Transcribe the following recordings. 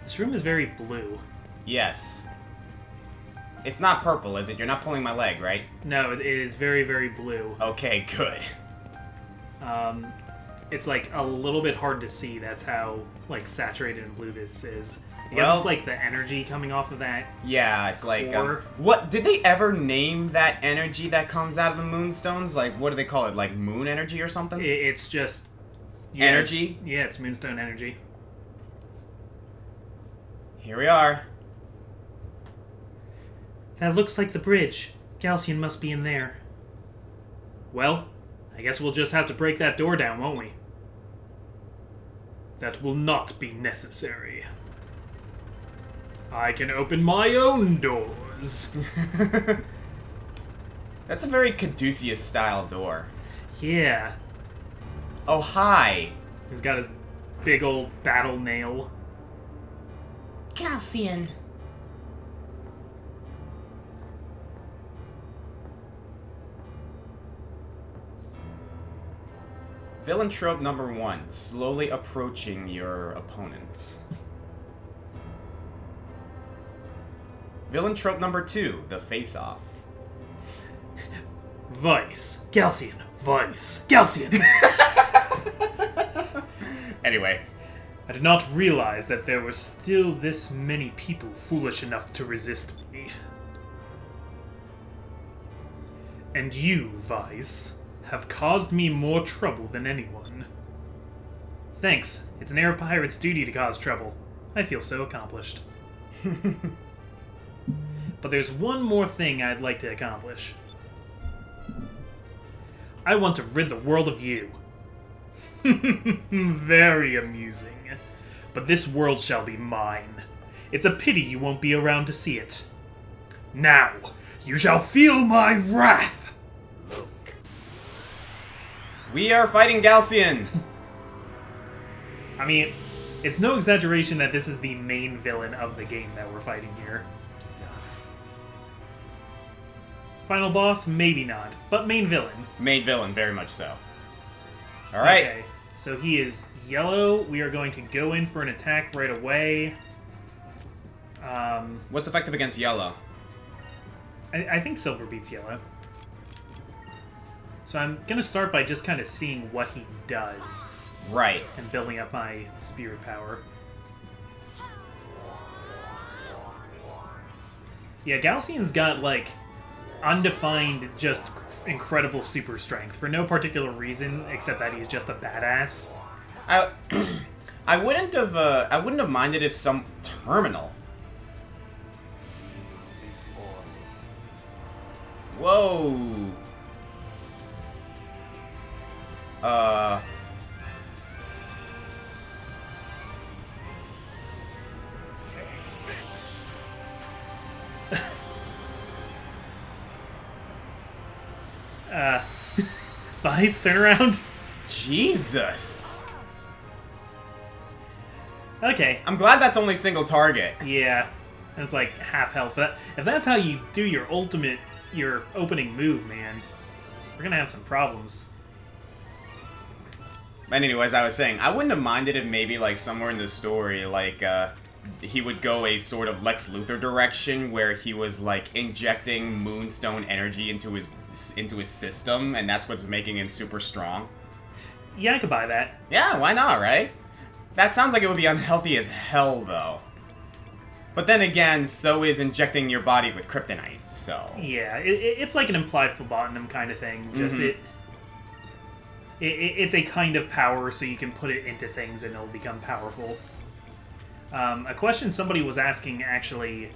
This room is very blue. Yes. It's not purple, is it? You're not pulling my leg, right? No, it is very, very blue. Okay, good. It's like a little bit hard to see. That's how like saturated in blue this is. I guess Well, it's like the energy coming off of that. Yeah, it's like... Or- what? Did they ever name that energy that comes out of the moonstones? Like, what do they call it? Like moon energy or something? It's just... Energy? Yeah, it's moonstone energy. Here we are. That looks like the bridge. Galcian must be in there. Well, I guess we'll just have to break that door down, won't we? That will not be necessary. I can open my own doors. That's a very Caduceus-style door. Yeah. Oh, hi. He's got his big old battle nail. Galcian. Villain trope number 1, slowly approaching your opponents. Villain trope number 2, the face-off. Vice. Galcian. Vice. Galcian. Anyway. I did not realize that there were still this many people foolish enough to resist me. And you, Vice, have caused me more trouble than anyone. Thanks. It's an air pirate's duty to cause trouble. I feel so accomplished. But there's one more thing I'd like to accomplish. I want to rid the world of you. Very amusing. But this world shall be mine. It's a pity you won't be around to see it. Now, you shall feel my wrath! We are fighting Galcian! I mean, it's no exaggeration that this is the main villain of the game that we're fighting here. Final boss? Maybe not. But main villain. Main villain, very much so. Alright. Okay, so he is yellow. We are going to go in for an attack right away. What's effective against yellow? I think silver beats yellow. So I'm going to start by just kind of seeing what he does. Right. And building up my spirit power. Yeah, Galcian's got, like, undefined, just incredible super strength for no particular reason except that he's just a badass. I wouldn't have minded if some terminal. Whoa. Vice, turn around. Jesus. Okay. I'm glad that's only single target. Yeah. That's like half health. But if that's how you do your opening move, man, we're gonna have some problems. But anyway, as I was saying, I wouldn't have minded if maybe, like, somewhere in the story, like, he would go a sort of Lex Luthor direction where he was, like, injecting moonstone energy into his system, and that's what's making him super strong. Yeah, I could buy that. Yeah, why not, right? That sounds like it would be unhealthy as hell, though. But then again, so is injecting your body with kryptonite, so... Yeah, it's like an implied phlebotinum kind of thing. Just it's a kind of power, so you can put it into things and it'll become powerful. A question somebody was asking, actually,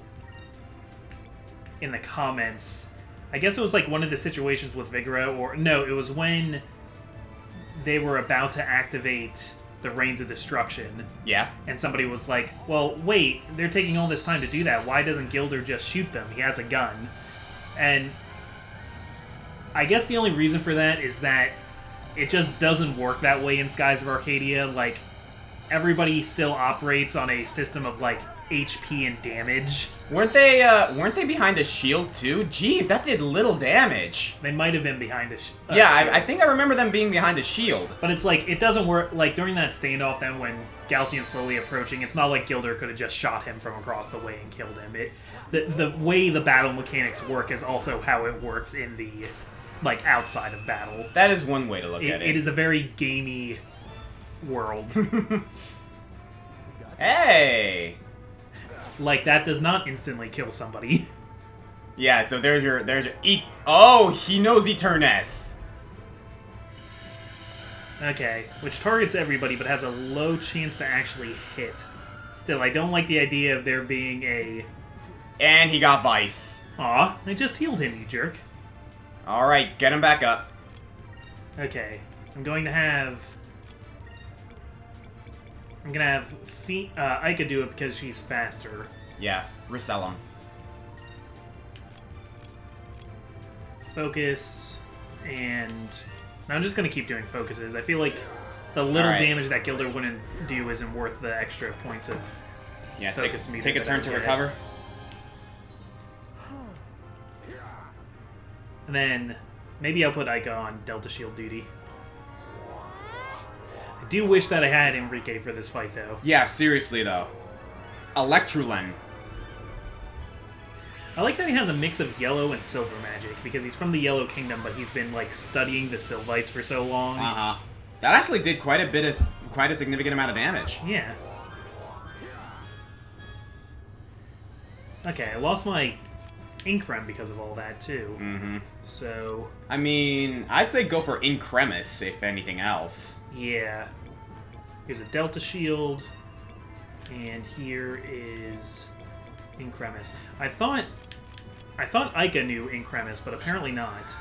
in the comments... I guess it was like one of the situations with Vigora, or... No, it was when they were about to activate the Reigns of Destruction. Yeah. And somebody was like, well, wait, they're taking all this time to do that. Why doesn't Gilder just shoot them? He has a gun. And I guess the only reason for that is that it just doesn't work that way in Skies of Arcadia. Like, everybody still operates on a system of like HP and damage. Weren't they behind a shield too? Jeez, that did little damage. They might have been behind a shield. Yeah, I think I remember them being behind a shield. But it's like, it doesn't work, like during that standoff then when Galcian's slowly approaching, it's not like Gilder could have just shot him from across the way and killed him. The way the battle mechanics work is also how it works in the, like, outside of battle. That is one way to look at it. It is a very gamey world. Hey! Like, that does not instantly kill somebody. Yeah, so there's your oh, he knows Eternus. Okay, which targets everybody but has a low chance to actually hit. Still, I don't like the idea of there being a... And he got Vice. Aw, I just healed him, you jerk. Alright, get him back up. Okay, I'm going to have Aika do it because she's faster. Yeah, resell him. Focus, and... I'm just going to keep doing focuses. I feel like the little damage that Gilder wouldn't do isn't worth the extra points of focus meter. Take a turn to recover. And then maybe I'll put Aika on Delta Shield duty. I do wish that I had Enrique for this fight, though. Yeah, seriously, though. Electrulen. I like that he has a mix of yellow and silver magic, because he's from the Yellow Kingdom, but he's been, like, studying the Sylvites for so long. Uh-huh. That actually did quite a significant amount of damage. Yeah. Okay, I lost my Increm because of all that, too. Mm-hmm. So... I mean, I'd say go for Incremis, if anything else. Yeah. Here's a Delta Shield, and here is Incremis. I thought Aika knew Incremis, but apparently not.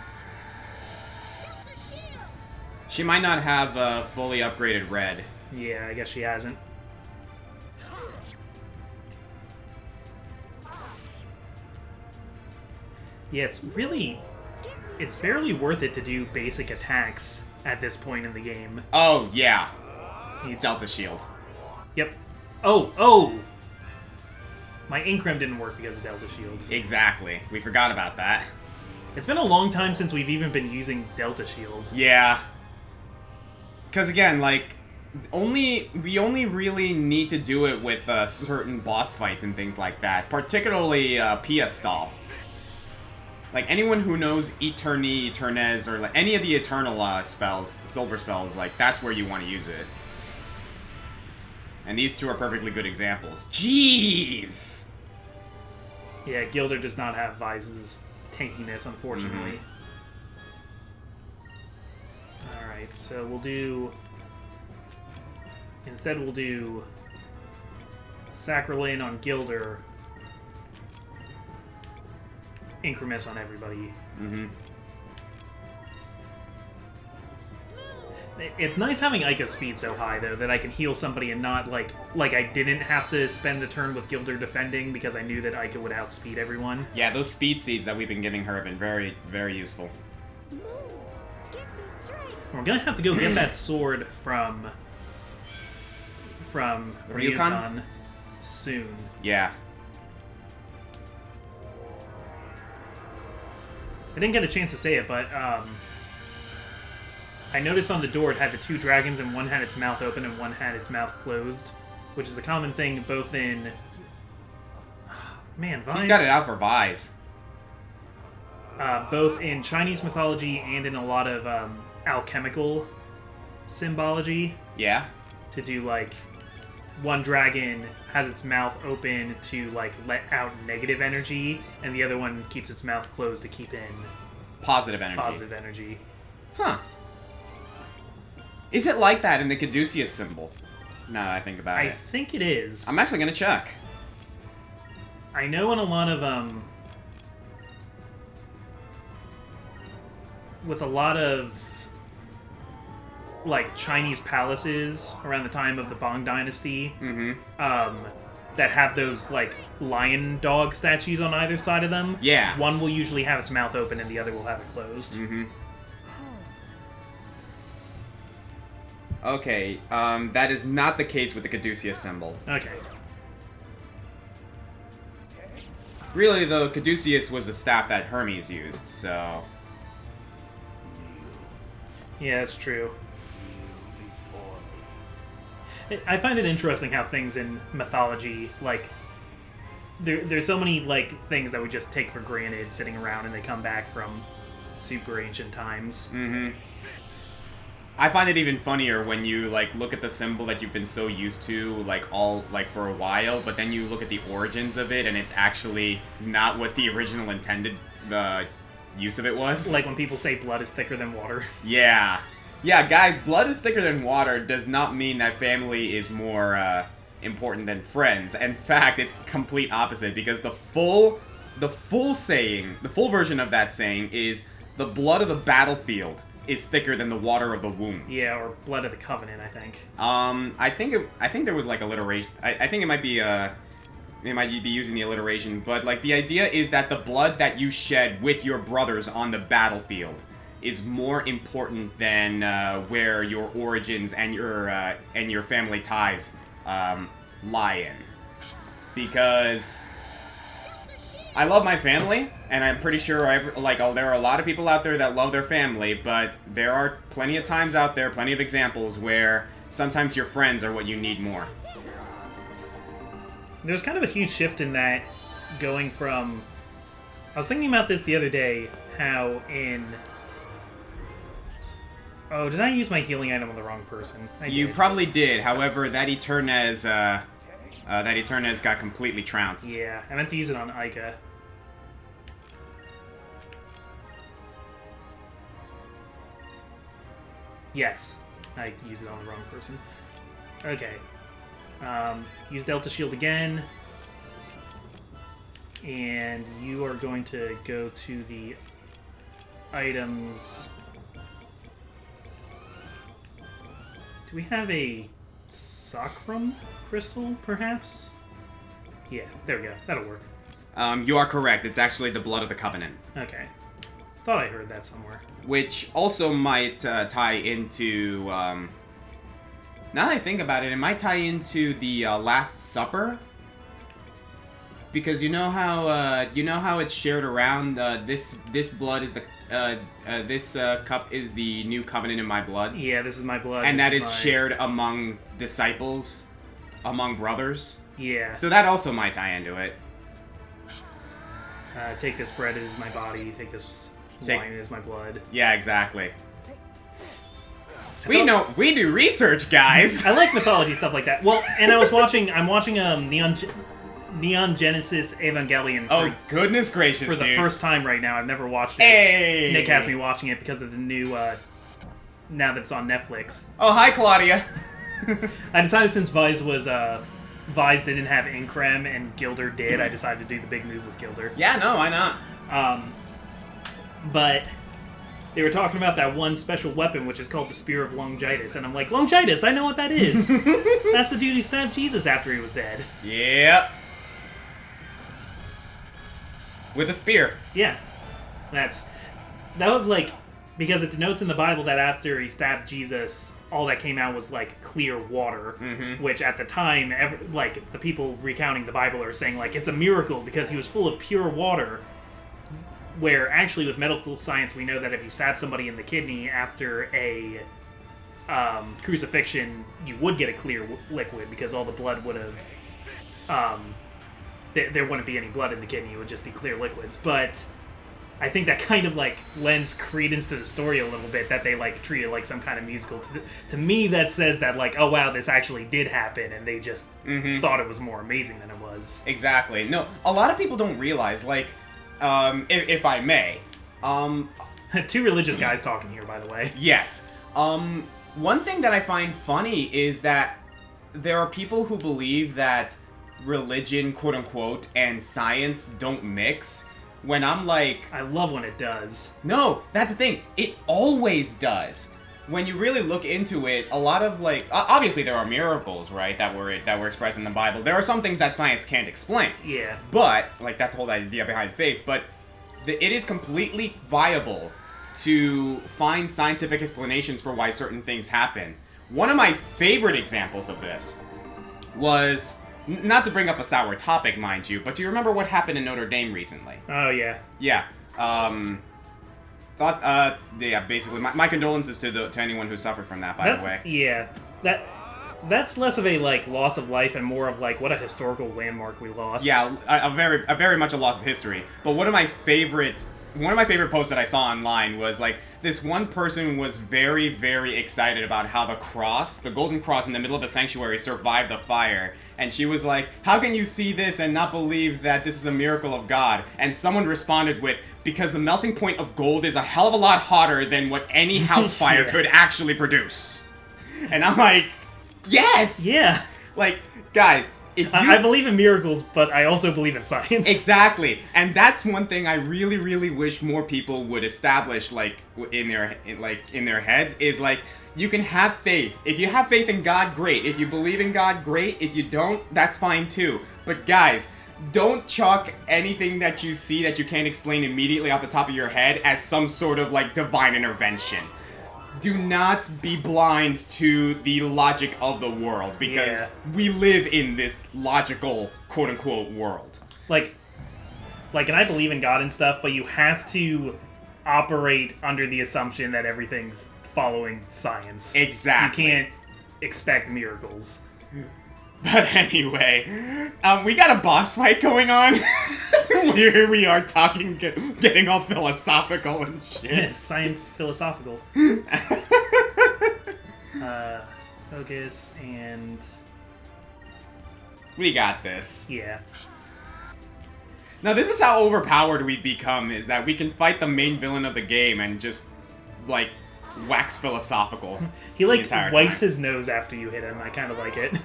She might not have a fully upgraded red. Yeah, I guess she hasn't. Yeah, it's barely worth it to do basic attacks at this point in the game. Oh, yeah. It's, Delta Shield. Yep. Oh! My Increm didn't work because of Delta Shield. Exactly. We forgot about that. It's been a long time since we've even been using Delta Shield. Yeah. Because again, like, we only really need to do it with certain boss fights and things like that. Particularly Piastal. Like, anyone who knows Eterni, Eternez, or like, any of the Eternal spells, silver spells, like, that's where you want to use it. And these two are perfectly good examples. Jeez! Yeah, Gilder does not have Vise's tankiness, unfortunately. Alright, so we'll do... Instead, we'll do... Sacralane on Gilder. Incremis on everybody. Mm-hmm. It's nice having Aika's speed so high, though, that I can heal somebody and not, like I didn't have to spend the turn with Gilder defending because I knew that Aika would outspeed everyone. Yeah, those speed seeds that we've been giving her have been very, very useful. We're gonna have to go get that sword from Ryukan soon. Yeah. I didn't get a chance to say it, but I noticed on the door it had the two dragons, and one had its mouth open and one had its mouth closed, which is a common thing both in... Man, Vise... He's got it out for Vise. Both in Chinese mythology and in a lot of alchemical symbology. Yeah. To do, like, one dragon has its mouth open to, like, let out negative energy, and the other one keeps its mouth closed to keep in... Positive energy. Positive energy. Huh. Is it like that in the Caduceus symbol? Now that I think about it. I think it is. I'm actually gonna check. I know in a lot of, with a lot of, like, Chinese palaces around the time of the Bong Dynasty, that have those, like, lion dog statues on either side of them. Yeah. One will usually have its mouth open and the other will have it closed. Okay, that is not the case with the caduceus symbol. Okay. Really, though, caduceus was the staff that Hermes used, so... Yeah, that's true. I find it interesting how things in mythology, like, there's so many, like, things that we just take for granted sitting around and they come back from super ancient times. Mm-hmm. I find it even funnier when you, like, look at the symbol that you've been so used to, like, for a while, but then you look at the origins of it, and it's actually not what the original intended use of it was. Like when people say blood is thicker than water. Yeah. Yeah, guys, blood is thicker than water does not mean that family is more, important than friends. In fact, it's complete opposite, because the full version of that saying is, the blood of the battlefield is thicker than the water of the womb. Yeah, or blood of the covenant, I think. I think there was like alliteration. I think it might be using the alliteration, but like the idea is that the blood that you shed with your brothers on the battlefield is more important than where your origins and your family ties lie in. Because I love my family, and I'm pretty sure there are a lot of people out there that love their family, but there are plenty of times out there, plenty of examples where sometimes your friends are what you need more. There's kind of a huge shift in that, going from... I was thinking about this the other day, how in... Oh, did I use my healing item on the wrong person? You probably did, however, that Eternez got completely trounced. Yeah, I meant to use it on Ica. Yes, I used it on the wrong person. Okay. Use Delta Shield again. And you are going to go to the items. Do we have a Sacrum crystal, perhaps? Yeah, there we go. That'll work. You are correct. It's actually the blood of the covenant. Okay. Thought I heard that somewhere. Which also might tie into... now that I think about it, it might tie into the Last Supper. Because you know how it's shared around. This blood is the this cup is the new covenant in my blood. Yeah, this is my blood. And that is shared among disciples, among brothers. Yeah. So that also might tie into it. Take this bread, it is my body. Take this wine, it is my blood. Yeah, exactly. We do research, guys. I like mythology stuff like that. Well, and I'm watching Neon Genesis Evangelion. Oh, goodness gracious, for the dude. first time right now. I've never watched it. Hey! Nick has me watching it because of the new, now that it's on Netflix. Oh, hi, Claudia. I decided since Vice didn't have Increm and Gilder did, I decided to do the big move with Gilder. Yeah, no, why not? But they were talking about that one special weapon, which is called the Spear of Longitis, and I'm like, Longitis, I know what that is. That's the dude who stabbed Jesus after he was dead. Yep. With a spear. Yeah. That was like, because it denotes in the Bible that after he stabbed Jesus, all that came out was like clear water, which at the time, the people recounting the Bible are saying like it's a miracle because he was full of pure water. Where actually with medical science we know that if you stab somebody in the kidney after a crucifixion, you would get a clear liquid because all the blood would have... there wouldn't be any blood in the kidney, it would just be clear liquids. But I think that kind of like lends credence to the story a little bit, that they like treat it like some kind of musical. To me, that says that like, oh wow, this actually did happen, and they just thought it was more amazing than it was. Exactly. No, a lot of people don't realize, like, if I may, Two religious guys talking here, by the way. Yes. One thing that I find funny is that there are people who believe that religion, quote-unquote, and science don't mix, when I'm like... I love when it does. No, that's the thing. It always does. When you really look into it, a lot of, like... obviously, there are miracles, right, that were expressed in the Bible. There are some things that science can't explain. Yeah. But, like, that's the whole idea behind faith. But it is completely viable to find scientific explanations for why certain things happen. One of my favorite examples of this was, not to bring up a sour topic, mind you, but do you remember what happened in Notre Dame recently? Oh, yeah. Yeah. Basically, my condolences to anyone who suffered from that, by the way. Yeah. That's less of a, like, loss of life and more of, like, what a historical landmark we lost. Yeah, a very much a loss of history. But one of my favorite posts that I saw online was, like, this one person was very, very excited about how the golden cross in the middle of the sanctuary survived the fire. And she was like, how can you see this and not believe that this is a miracle of God? And someone responded with, because the melting point of gold is a hell of a lot hotter than what any house fire could actually produce. And I'm like, yes! Yeah. Like, guys, if you... I believe in miracles, but I also believe in science. Exactly. And that's one thing I really, really wish more people would establish, like, in their heads, is, like, you can have faith. If you have faith in God, great. If you believe in God, great. If you don't, that's fine too. But guys, don't chalk anything that you see that you can't explain immediately off the top of your head as some sort of, like, divine intervention. Do not be blind to the logic of the world, because we live in this logical, quote-unquote, world. Like, and I believe in God and stuff, but you have to operate under the assumption that everything's following science. Exactly. You can't expect miracles. But anyway, we got a boss fight going on. Here we are talking, getting all philosophical and shit. Yes, science philosophical. Focus and... We got this. Yeah. Now this is how overpowered we become, is that we can fight the main villain of the game and just, like, wax philosophical. He, like, wipes his nose after you hit him. I kind of like it.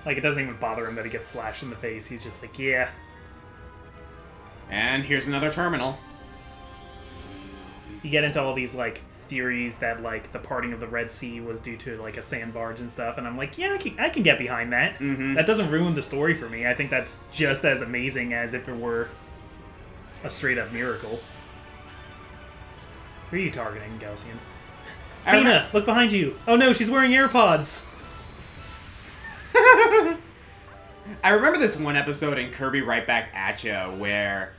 Like, it doesn't even bother him that he gets slashed in the face. He's just like, yeah. And here's another terminal. You get into all these, like, theories that, like, the parting of the Red Sea was due to, like, a sand barge and stuff, and I'm like, yeah, I can get behind that. Mm-hmm. That doesn't ruin the story for me. I think that's just as amazing as if it were a straight-up miracle. Who are you targeting, Galcian? Fina, look behind you! Oh no, she's wearing AirPods! I remember this one episode in Kirby Right Back At Ya where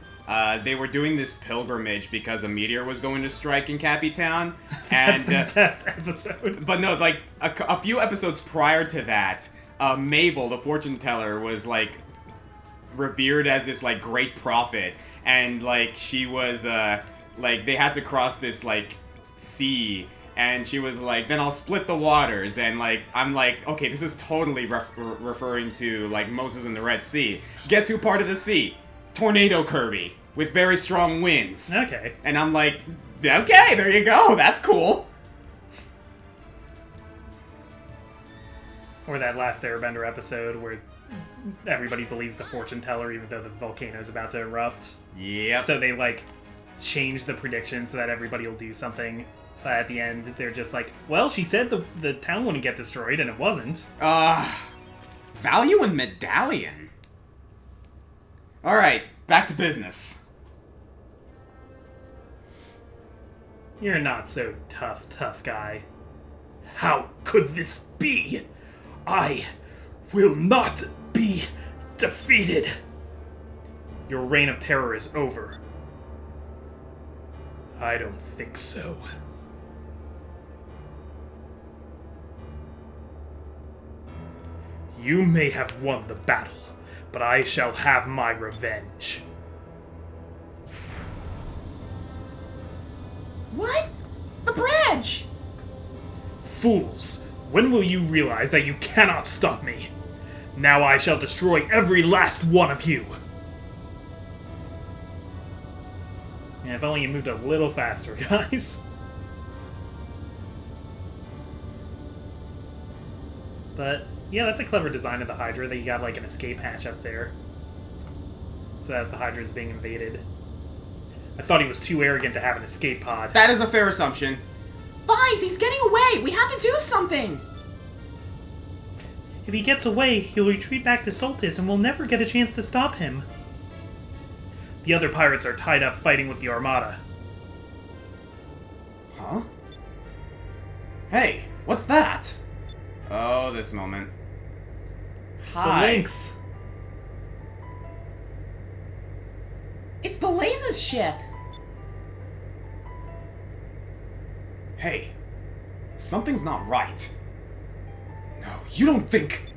they were doing this pilgrimage because a meteor was going to strike in Cappy Town. And, that's the best episode. But no, like, a few episodes prior to that, Mabel, the fortune teller, was, like, revered as this, like, great prophet. And, like, she was, like, they had to cross this, like, sea. And she was like, then I'll split the waters. And, like, I'm like, okay, this is totally referring to, like, Moses and the Red Sea. Guess who parted the sea? Tornado Kirby, with very strong winds. Okay. And I'm like, okay, there you go, that's cool. Or that last Airbender episode where everybody believes the fortune teller even though the volcano's about to erupt. Yep. So they, like, change the prediction so that everybody will do something. At the end, they're just like, well, she said the town wouldn't get destroyed, and it wasn't. Value and medallion. Alright, back to business. You're not so tough guy. How could this be? I will not be defeated. Your reign of terror is over. I don't think so. You may have won the battle, but I shall have my revenge. What? The bridge! Fools! When will you realize that you cannot stop me? Now I shall destroy every last one of you! Yeah, if only you moved a little faster, guys. But, yeah, that's a clever design of the Hydra, that you got, like, an escape hatch up there. So that if the Hydra is being invaded. I thought he was too arrogant to have an escape pod. That is a fair assumption. Vice, he's getting away! We have to do something! If he gets away, he'll retreat back to Soltis and we'll never get a chance to stop him. The other pirates are tied up fighting with the Armada. Huh? Hey, what's that? Oh, this moment. It's the Lynx. It's Beleza's ship! Hey, something's not right. No, you don't think...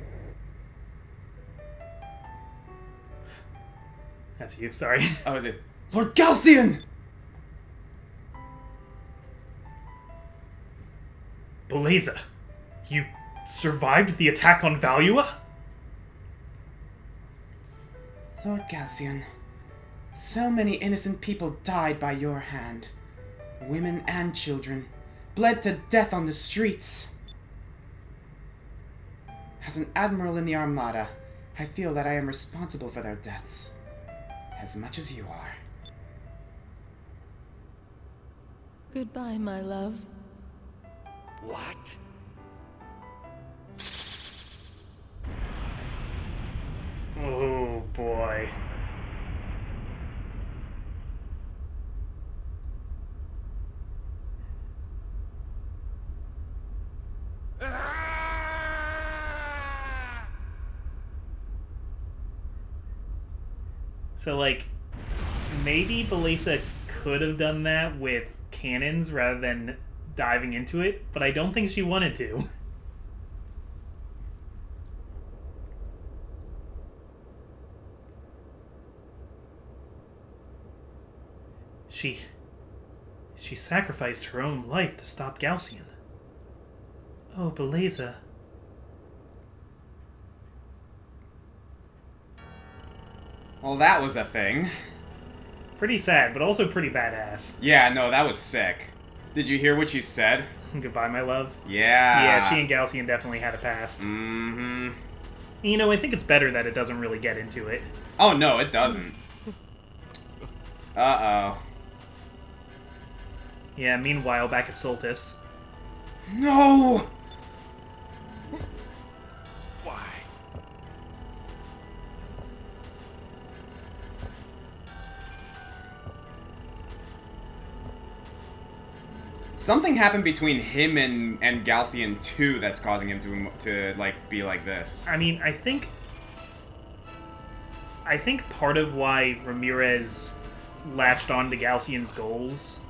That's you, sorry. Oh, is it? Lord Galcian! Beleza, you survived the attack on Valua? Lord Galcian, so many innocent people died by your hand. Women and children, bled to death on the streets. As an admiral in the Armada, I feel that I am responsible for their deaths. As much as you are. Goodbye, my love. What? Oh boy. So, like, maybe Beleza could have done that with cannons rather than diving into it, but I don't think she wanted to. She sacrificed her own life to stop Galcian. Oh, Beleza. Well, that was a thing. Pretty sad, but also pretty badass. Yeah, no, that was sick. Did you hear what she said? Goodbye, my love. Yeah. Yeah, she and Galcian definitely had a past. Mm-hmm. You know, I think it's better that it doesn't really get into it. Oh, no, it doesn't. Uh-oh. Yeah, meanwhile, back at Soltis. No! Why? Something happened between him and Galcian 2 that's causing him to like, be like this. I mean, I think part of why Ramirez latched on to Galcian's goals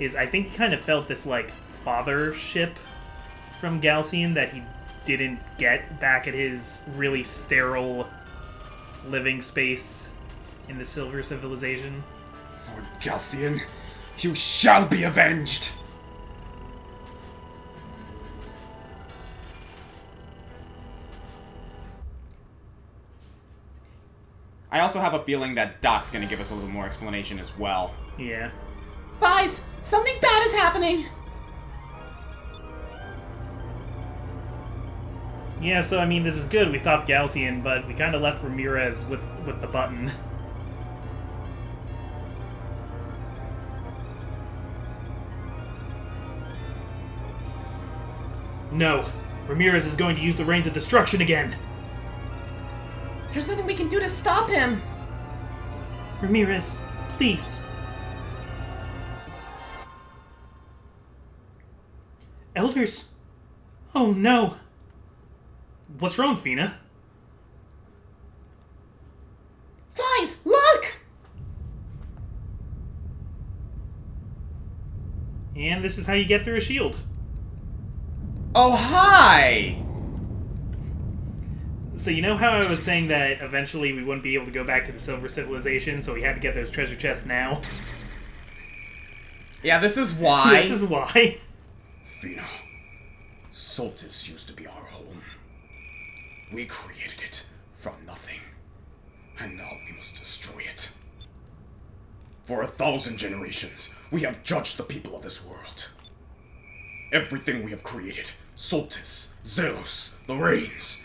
is I think he kind of felt this, like, fathership from Galcian that he didn't get back at his really sterile living space in the Silver Civilization. Lord Galcian, you shall be avenged! I also have a feeling that Doc's gonna give us a little more explanation as well. Yeah. Vice, something bad is happening! Yeah, so, I mean, this is good. We stopped Galcian, but we kind of left Ramirez with the button. No. Ramirez is going to use the Reins of Destruction again. There's nothing we can do to stop him! Ramirez, please. Elders? Oh, no. What's wrong, Fina? Vice, look! And this is how you get through a shield. Oh, hi! So you know how I was saying that eventually we wouldn't be able to go back to the Silver Civilization, so we had to get those treasure chests now? Yeah, this is why. This is why. Fina, Soltis used to be our home. We created it from nothing, and now we must destroy it. For 1,000 generations, we have judged the people of this world. Everything we have created, Soltis, Zelos, the Reins,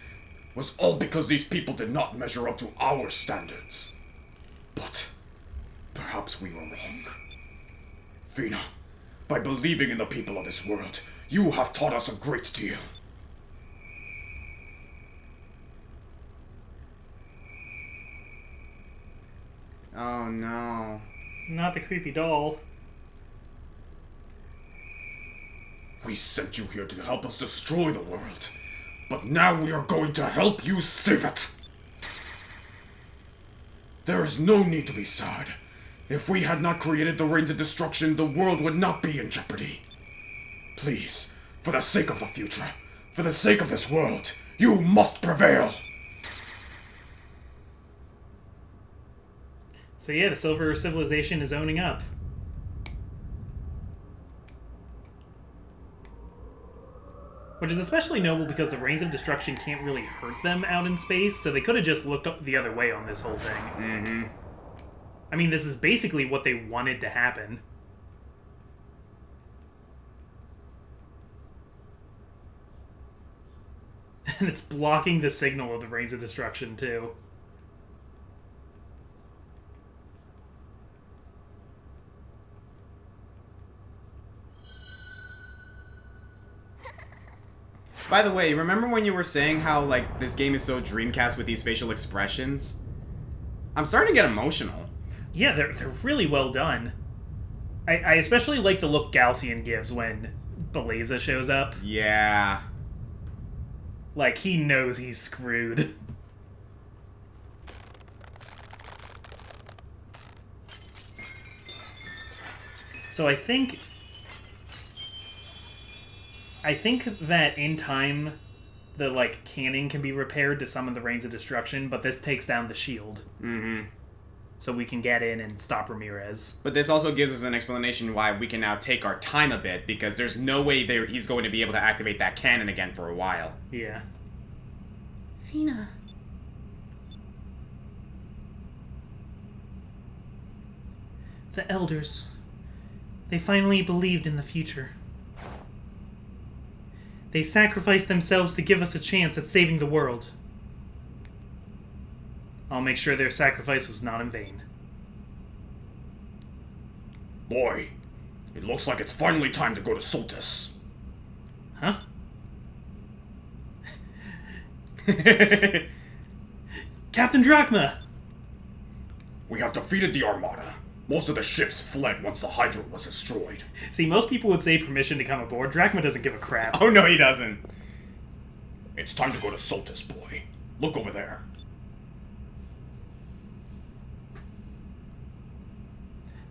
was all because these people did not measure up to our standards. But perhaps we were wrong. Fina, by believing in the people of this world, you have taught us a great deal. Oh no. Not the creepy doll. We sent you here to help us destroy the world, but now we are going to help you save it. There is no need to be sad. If we had not created the Reigns of Destruction, the world would not be in jeopardy. Please, for the sake of the future, for the sake of this world, you must prevail! So yeah, the Silver Civilization is owning up. Which is especially noble because the Reigns of Destruction can't really hurt them out in space, so they could have just looked the other way on this whole thing. Mm-hmm. I mean, this is basically what they wanted to happen. And it's blocking the signal of the Reigns of Destruction, too. By the way, remember when you were saying how, like, this game is so Dreamcast with these facial expressions? I'm starting to get emotional. Yeah, they're really well done. I especially like the look Galcian gives when Beleza shows up. Yeah. Like, he knows he's screwed. So I think that in time, the, like, cannon can be repaired to summon the Reigns of Destruction, but this takes down the shield. Mm-hmm. So we can get in and stop Ramirez. But this also gives us an explanation why we can now take our time a bit, because there's no way he's going to be able to activate that cannon again for a while. Yeah. Fina. The Elders. They finally believed in the future. They sacrificed themselves to give us a chance at saving the world. I'll make sure their sacrifice was not in vain. Boy, it looks like it's finally time to go to Soltis. Huh? Captain Drachma! We have defeated the Armada. Most of the ships fled once the Hydra was destroyed. See, most people would say permission to come aboard. Drachma doesn't give a crap. Oh, no, he doesn't. It's time to go to Soltis, boy. Look over there.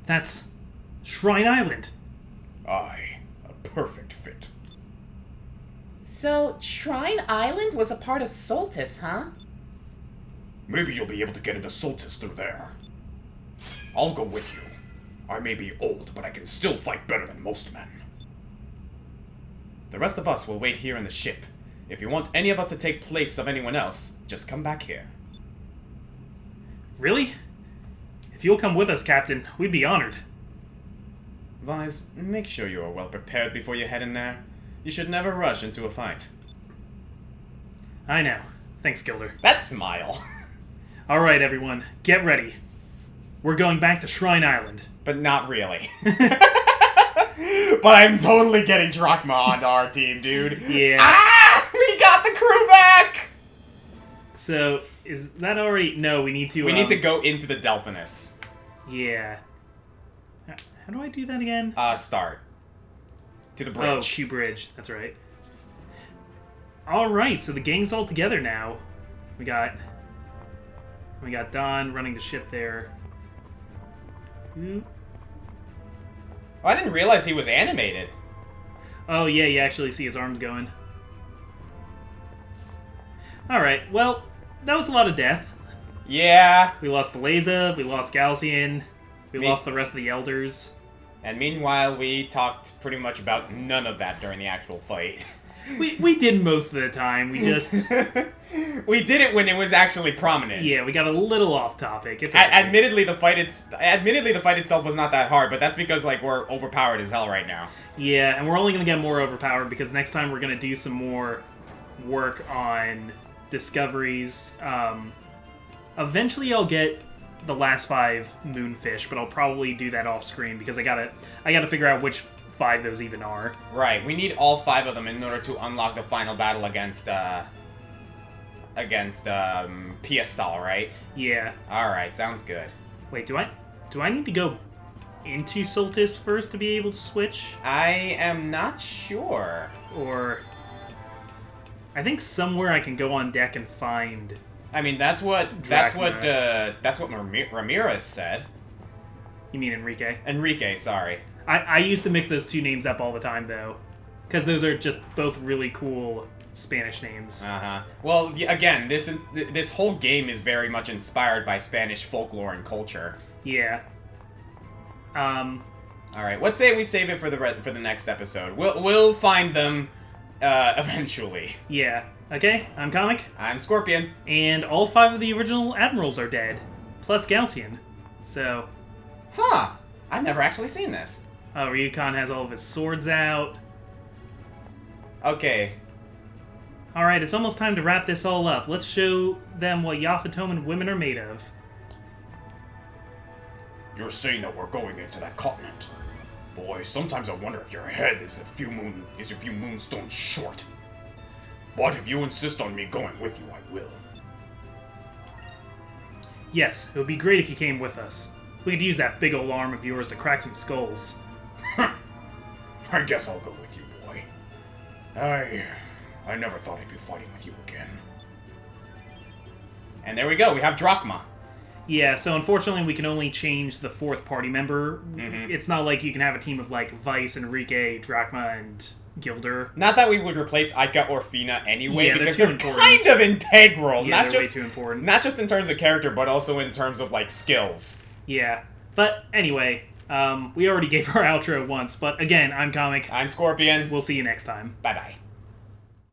That's Shrine Island. Aye, a perfect fit. So, Shrine Island was a part of Soltis, huh? Maybe you'll be able to get into Soltis through there. I'll go with you. I may be old, but I can still fight better than most men. The rest of us will wait here in the ship. If you want any of us to take place of anyone else, just come back here. Really? If you'll come with us, Captain, we'd be honored. Vise, make sure you are well prepared before you head in there. You should never rush into a fight. I know. Thanks, Gilder. That smile. Alright, everyone. Get ready. We're going back to Shrine Island. But not really. But I'm totally getting Drachma onto our team, dude. Yeah. Ah! We got the crew back! So, is that already... No, we need to... We need to go into the Delphinus. Yeah. How do I do that again? Start. To the Oh, bridge. Q Bridge. That's right. Alright, so the gang's all together now. We got Don running the ship there. Ooh. Oh, I didn't realize he was animated. Oh, yeah, you actually see his arms going. Alright, well, that was a lot of death. Yeah. We lost Beleza, we lost Galcian, we lost the rest of the Elders. And meanwhile, we talked pretty much about none of that during the actual fight. We did most of the time, we just... We did it when it was actually prominent. Yeah, we got a little off topic. It's Admittedly, the fight itself was not that hard, but that's because, like, we're overpowered as hell right now. Yeah, and we're only going to get more overpowered because next time we're going to do some more work on discoveries. Eventually I'll get the last 5 moonfish, but I'll probably do that off screen because I gotta figure out which 5 those even are. Right, we need all 5 of them in order to unlock the final battle against Piastal, right? Yeah. Alright, sounds good. Wait, do I need to go into Soltis first to be able to switch. I am not sure. Or... I think somewhere I can go on deck and find... I mean, that's what Ramirez said. You mean Enrique? Enrique, sorry. I used to mix those two names up all the time, though. Because those are just both really cool Spanish names. Uh-huh. Well, again, this whole game is very much inspired by Spanish folklore and culture. Yeah. Alright, let's say we save it for the next episode. We'll find them eventually. Yeah. Okay, I'm Comic. I'm Scorpion. And all 5 of the original admirals are dead. Plus Galcian. So... Huh. I've never actually seen this. Ryukon has all of his swords out. Okay. Alright, it's almost time to wrap this all up. Let's show them what Yafatoman women are made of. You're saying that we're going into that continent. Boy, sometimes I wonder if your head is a few moonstones short. But if you insist on me going with you, I will. Yes, it would be great if you came with us. We could use that big old arm of yours to crack some skulls. I guess I'll go with you, boy. I never thought I'd be fighting with you again. And there we go, we have Drachma. Yeah, so unfortunately we can only change the 4th party member. Mm-hmm. It's not like you can have a team of, like, Vice, Enrique, Drachma, and Gilder. Not that we would replace Aika or Fina anyway, Yeah, because they're they're too kind of integral. Yeah, not they're just way too important. Not just in terms of character, but also in terms of, like, skills. Yeah. But anyway, we already gave our outro once, but again, I'm Comic. I'm Scorpion. We'll see you next time. Bye-bye.